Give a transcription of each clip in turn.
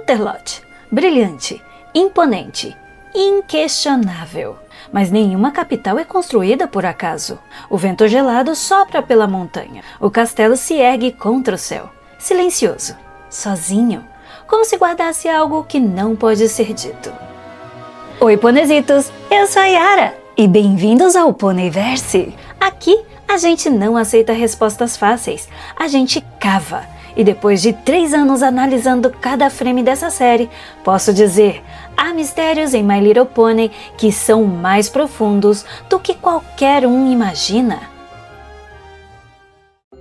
Canterlot, brilhante, imponente, inquestionável. Mas nenhuma capital é construída por acaso. O vento gelado sopra pela montanha. O castelo se ergue contra o céu, silencioso, sozinho, como se guardasse algo que não pode ser dito. Oi, Ponesitos! Eu sou a Yara e bem-vindos ao Ponyverse. Aqui a gente não aceita respostas fáceis, a gente cava. E depois de 3 anos analisando cada frame dessa série, posso dizer, há mistérios em My Little Pony que são mais profundos do que qualquer um imagina.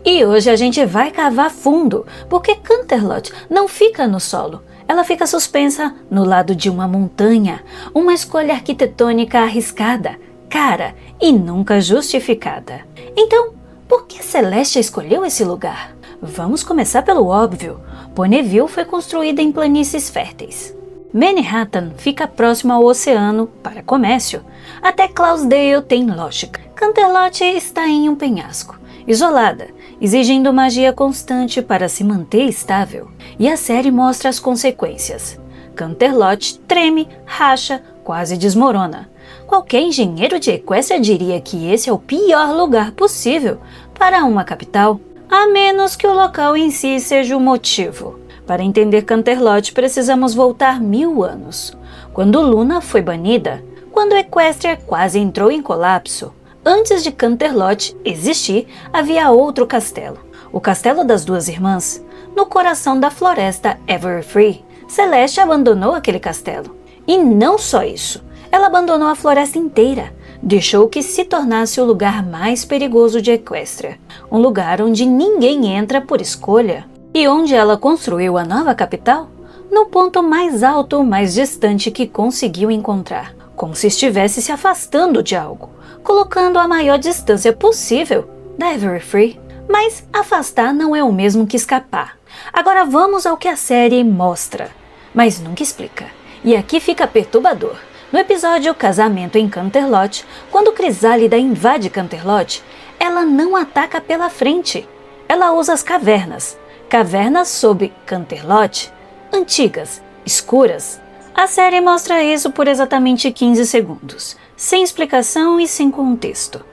E hoje a gente vai cavar fundo, porque Canterlot não fica no solo. Ela fica suspensa no lado de uma montanha, uma escolha arquitetônica arriscada, cara e nunca justificada. Então, por que Celestia escolheu esse lugar? Vamos começar pelo óbvio. Ponyville foi construída em planícies férteis. Manhattan fica próximo ao oceano para comércio. Até Cloudsdale tem lógica. Canterlot está em um penhasco, isolada, exigindo magia constante para se manter estável. E a série mostra as consequências. Canterlot treme, racha, quase desmorona. Qualquer engenheiro de Equestria diria que esse é o pior lugar possível para uma capital, a menos que o local em si seja o motivo. Para entender Canterlot, precisamos voltar 1000 anos, quando Luna foi banida, quando Equestria quase entrou em colapso. Antes de Canterlot existir, havia outro castelo, o Castelo das Duas Irmãs, no coração da floresta Everfree. Celestia abandonou aquele castelo. E não só isso, ela abandonou a floresta inteira, deixou que se tornasse o lugar mais perigoso de Equestria, um lugar onde ninguém entra por escolha. E onde ela construiu a nova capital? No ponto mais alto, mais distante que conseguiu encontrar, como se estivesse se afastando de algo, colocando a maior distância possível da Everfree. Mas afastar não é o mesmo que escapar. Agora vamos ao que a série mostra, mas nunca explica. E aqui fica perturbador. No episódio Casamento em Canterlot, quando Crisálida invade Canterlot, ela não ataca pela frente. Ela usa as cavernas. Cavernas sob Canterlot, antigas, escuras. A série mostra isso por exatamente 15 segundos, sem explicação e sem contexto.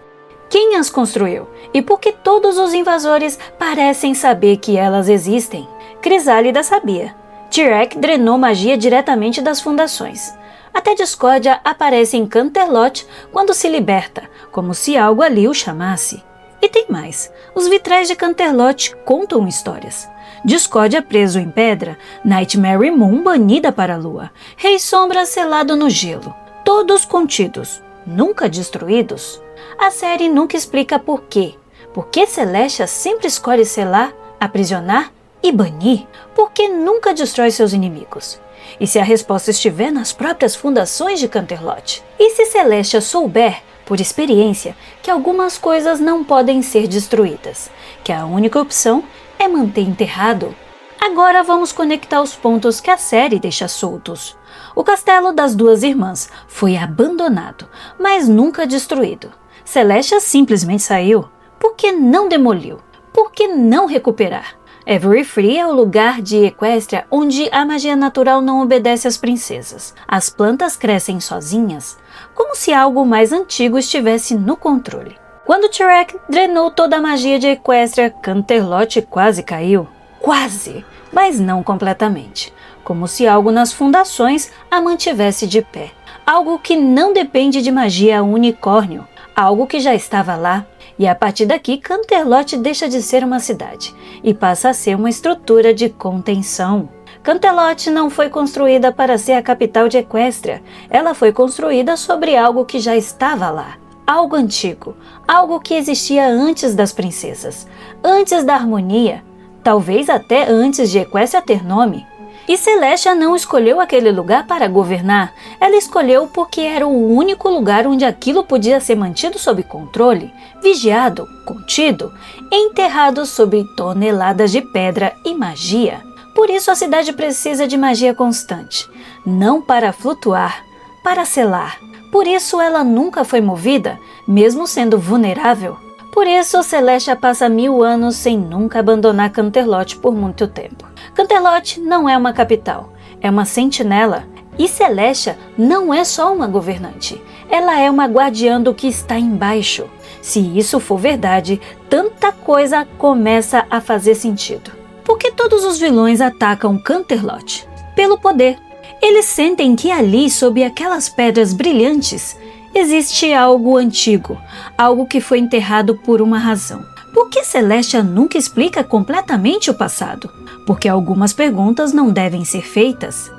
Quem as construiu? E por que todos os invasores parecem saber que elas existem? Crisálida sabia. Tyrek drenou magia diretamente das fundações. Até Discórdia aparece em Canterlot quando se liberta, como se algo ali o chamasse. E tem mais, os vitrais de Canterlot contam histórias. Discórdia preso em pedra, Nightmare Moon banida para a lua, Rei Sombra selado no gelo, todos contidos, nunca destruídos. A série nunca explica por quê. Por que Celestia sempre escolhe selar, aprisionar e banir? Por que nunca destrói seus inimigos? E se a resposta estiver nas próprias fundações de Canterlot? E se Celestia souber, por experiência, que algumas coisas não podem ser destruídas, que a única opção é manter enterrado? Agora vamos conectar os pontos que a série deixa soltos. O Castelo das Duas Irmãs foi abandonado, mas nunca destruído. Celestia simplesmente saiu. Por que não demoliu? Por que não recuperar? Everfree é o lugar de Equestria onde a magia natural não obedece às princesas. As plantas crescem sozinhas, como se algo mais antigo estivesse no controle. Quando Tyrek drenou toda a magia de Equestria, Canterlot quase caiu. Quase, mas não completamente. Como se algo nas fundações a mantivesse de pé. Algo que não depende de magia unicórnio. Algo que já estava lá. E a partir daqui, Canterlot deixa de ser uma cidade e passa a ser uma estrutura de contenção. Canterlot não foi construída para ser a capital de Equestria. Ela foi construída sobre algo que já estava lá. Algo antigo, algo que existia antes das princesas, antes da harmonia, talvez até antes de Equestria ter nome. E Celestia não escolheu aquele lugar para governar, ela escolheu porque era o único lugar onde aquilo podia ser mantido sob controle, vigiado, contido, enterrado sob toneladas de pedra e magia. Por isso a cidade precisa de magia constante, não para flutuar, para selar. Por isso ela nunca foi movida, mesmo sendo vulnerável. Por isso Celestia passa 1000 anos sem nunca abandonar Canterlot por muito tempo. Canterlot não é uma capital, é uma sentinela. E Celestia não é só uma governante, ela é uma guardiã do que está embaixo. Se isso for verdade, tanta coisa começa a fazer sentido. Por que todos os vilões atacam Canterlot? Pelo poder. Eles sentem que ali, sob aquelas pedras brilhantes, existe algo antigo, algo que foi enterrado por uma razão. Por que Celestia nunca explica completamente o passado? Porque algumas perguntas não devem ser feitas.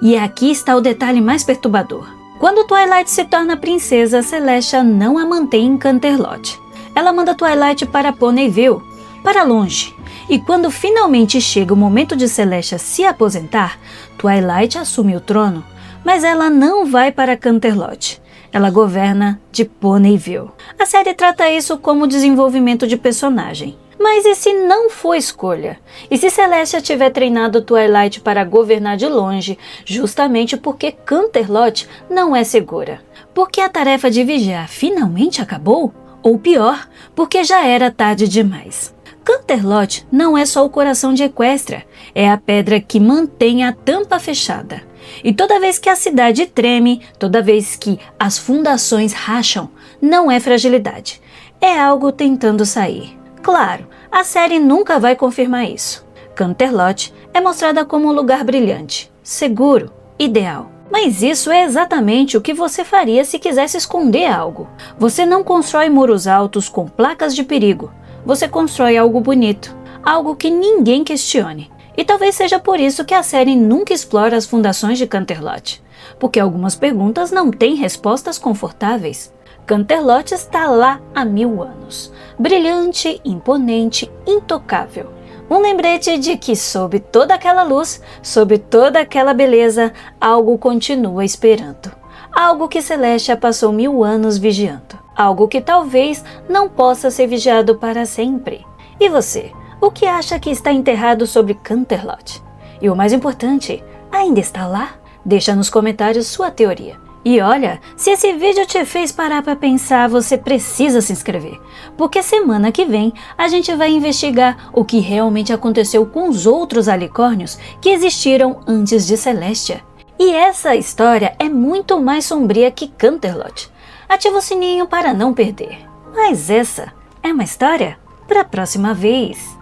E aqui está o detalhe mais perturbador. Quando Twilight se torna princesa, Celestia não a mantém em Canterlot. Ela manda Twilight para Ponyville, para longe. E quando finalmente chega o momento de Celestia se aposentar, Twilight assume o trono, mas ela não vai para Canterlot. Ela governa de Ponyville. A série trata isso como desenvolvimento de personagem. Mas e se não for escolha? E se Celestia tiver treinado Twilight para governar de longe, justamente porque Canterlot não é segura? Porque a tarefa de vigiar finalmente acabou? Ou pior, porque já era tarde demais. Canterlot não é só o coração de Equestria, é a pedra que mantém a tampa fechada. E toda vez que a cidade treme, toda vez que as fundações racham, não é fragilidade, é algo tentando sair. Claro, a série nunca vai confirmar isso. Canterlot é mostrada como um lugar brilhante, seguro, ideal. Mas isso é exatamente o que você faria se quisesse esconder algo. Você não constrói muros altos com placas de perigo. Você constrói algo bonito, algo que ninguém questione. E talvez seja por isso que a série nunca explora as fundações de Canterlot, porque algumas perguntas não têm respostas confortáveis. Canterlot está lá há 1000 anos, brilhante, imponente, intocável. Um lembrete de que sob toda aquela luz, sob toda aquela beleza, algo continua esperando. Algo que Celestia passou 1000 anos vigiando. Algo que talvez não possa ser vigiado para sempre. E você, o que acha que está enterrado sobre Canterlot? E o mais importante, ainda está lá? Deixa nos comentários sua teoria. E olha, se esse vídeo te fez parar para pensar, você precisa se inscrever, porque semana que vem a gente vai investigar o que realmente aconteceu com os outros alicórnios que existiram antes de Celestia. E essa história é muito mais sombria que Canterlot. Ativa o sininho para não perder. Mas essa é uma história para a próxima vez.